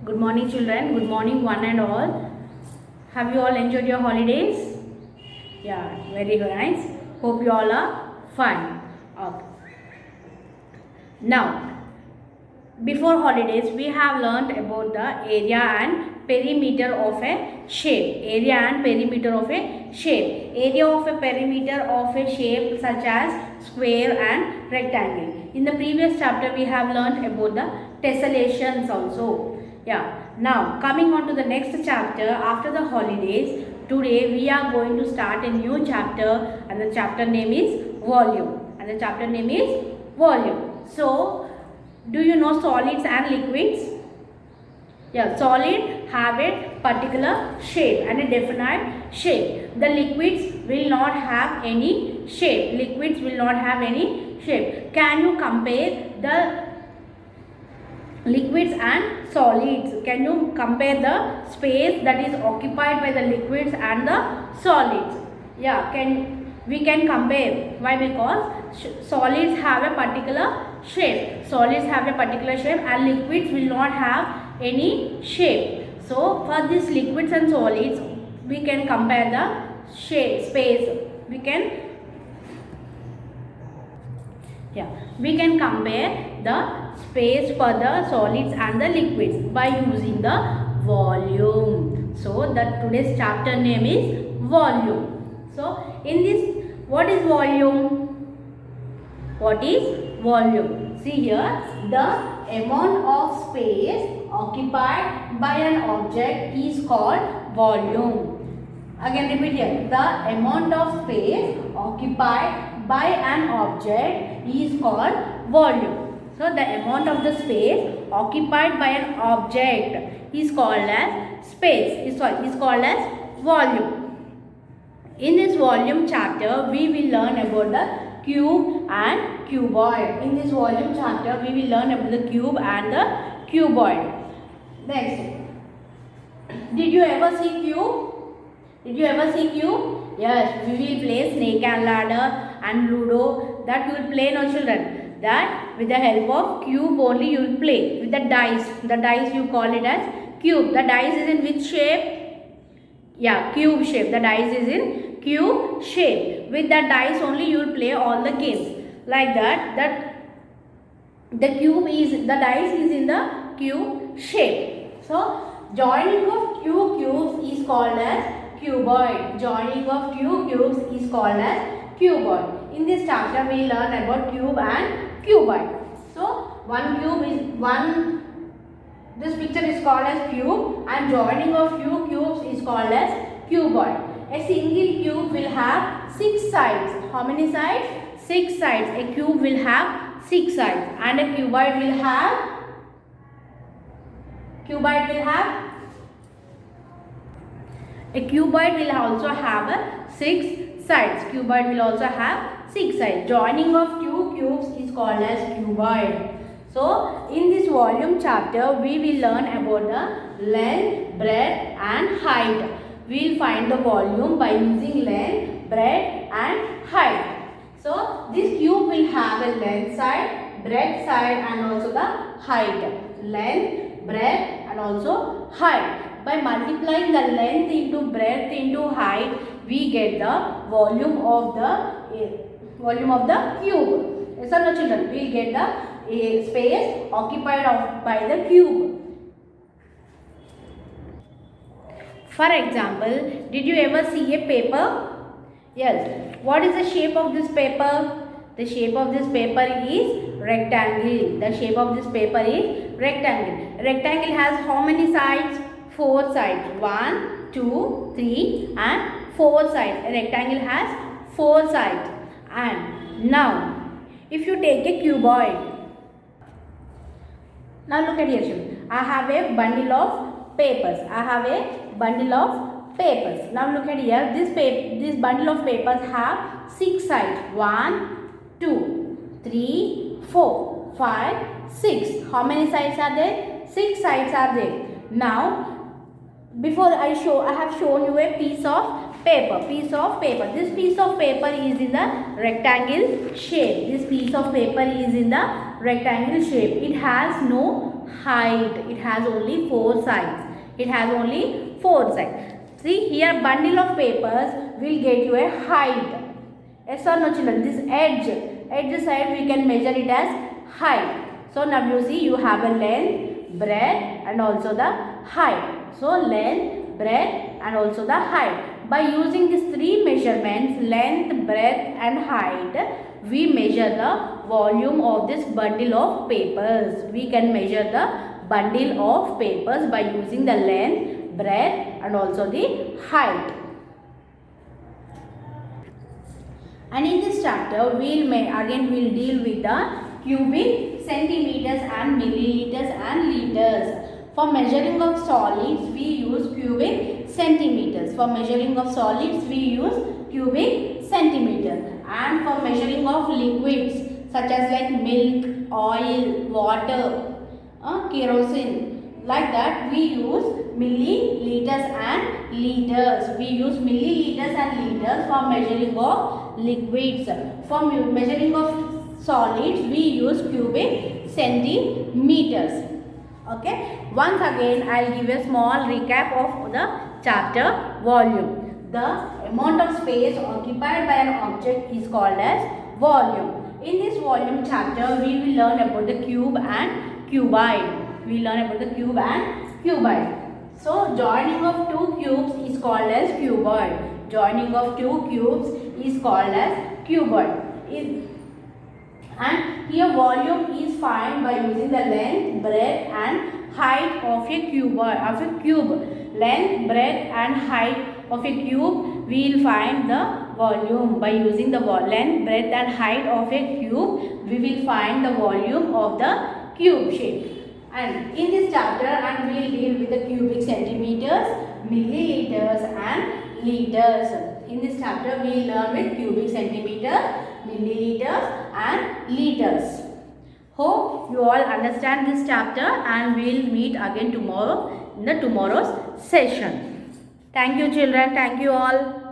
Good morning, children. Good morning, one and all. Have you all enjoyed your holidays? Yeah, very nice. Hope you all are fine. Okay. Now, before holidays, we have learnt about the area and perimeter of a shape. Area and perimeter of a shape. Area of a perimeter of a shape such as square and rectangle. In the previous chapter, we have learnt about the tessellations also. Yeah. Now, coming on to the next chapter after the holidays, today we are going to start a new chapter and the chapter name is volume. So, do you know solids and liquids? Yeah, solid have a particular shape and a definite shape. The liquids will not have any shape. Can you compare the liquids and solids? Can you compare the space that is occupied by the liquids and the solids? Yeah, we can compare. Why? Because solids have a particular shape. And liquids will not have any shape. So for these liquids and solids, we can compare the space. We can compare the space for the solids and the liquids by using the volume. So that today's chapter name is volume. So in this, what is volume? See here, the amount of space occupied by an object is called volume. Again repeat here, the amount of space occupied by an object is called volume. So the amount of the space occupied by an object is called as volume. In this volume chapter, we will learn about the cube and cuboid. Next, did you ever see cube? Yes, we will play snake and ladder and ludo. That you will play, no children. That with the help of cube only you will play. With the dice you call it as cube. The dice is in which shape? Yeah, cube shape. The dice is in cube shape. With the dice only you will play all the games. Like that the dice is in the cube shape. So joining of two cubes is called as cuboid. In this chapter we learn about cube and cuboid. So this picture is called as cube and joining of few cubes is called as cuboid. A single cube will have 6 sides. How many sides? 6 sides. A cube will have 6 sides and a cuboid will also have 6 sides. Joining of two cubes is called as cuboid. So in this volume chapter, we will learn about the length, breadth and height. We will find the volume by using length, breadth and height. So this cube will have a length side, breadth side and also the height. Length, breadth and also height. By multiplying the length into breadth into height, we get the volume of the cube. Yes or no children? We will get the space occupied by the cube. For example, did you ever see a paper? Yes. What is the shape of this paper? The shape of this paper is rectangle. Rectangle has how many sides? 4 sides. 1, 2, 3 and 4 sides. A rectangle has 4 sides. And now, if you take a cuboid. Now look at here children. I have a bundle of papers. Now look at here. This bundle of papers have 6 sides. 1, 2, 3, 4, 5, 6. How many sides are there? 6 sides are there. Now, before I have shown you a piece of paper. This piece of paper is in the rectangle shape. It has no height. It has only 4 sides. It has only 4 sides. See here, bundle of papers will get you a height. Yes or no children? This edge side we can measure it as height. So now you see you have a length, breadth and also the height. So length, breadth and also the height. By using these 3 measurements, length, breadth and height, we measure the volume of this bundle of papers. We can measure the bundle of papers by using the length, breadth and also the height. And in this chapter, we'll deal with the cubic, centimeters and milliliters and liters. For measuring of solids, we use cubic centimeters. For measuring of solids, we use cubic centimeters. And for measuring of liquids such as like milk, oil, water, kerosene, like that we use milliliters and liters. We use milliliters and liters for measuring of liquids. For measuring of solids, we use cubic centimeters. Okay. Once again, I will give a small recap of the chapter volume. The amount of space occupied by an object is called as volume. In this volume chapter, we will learn about the cube and cuboid. We learn about the cube and cuboid. So, joining of 2 cubes is called as cuboid. Joining of 2 cubes is called as cuboid. And here volume is found by using the length, breadth and height of a cube. Length, breadth and height of a cube, we will find the volume. By using the length, breadth and height of a cube, we will find the volume of the cube shape. And in this chapter, we will deal with the cubic centimeters, milliliters and liters. In this chapter, we will learn with cubic centimeters, milliliters and liters. Hope you all understand this chapter, and we will meet again tomorrow in the tomorrow's session. Thank you children. Thank you all.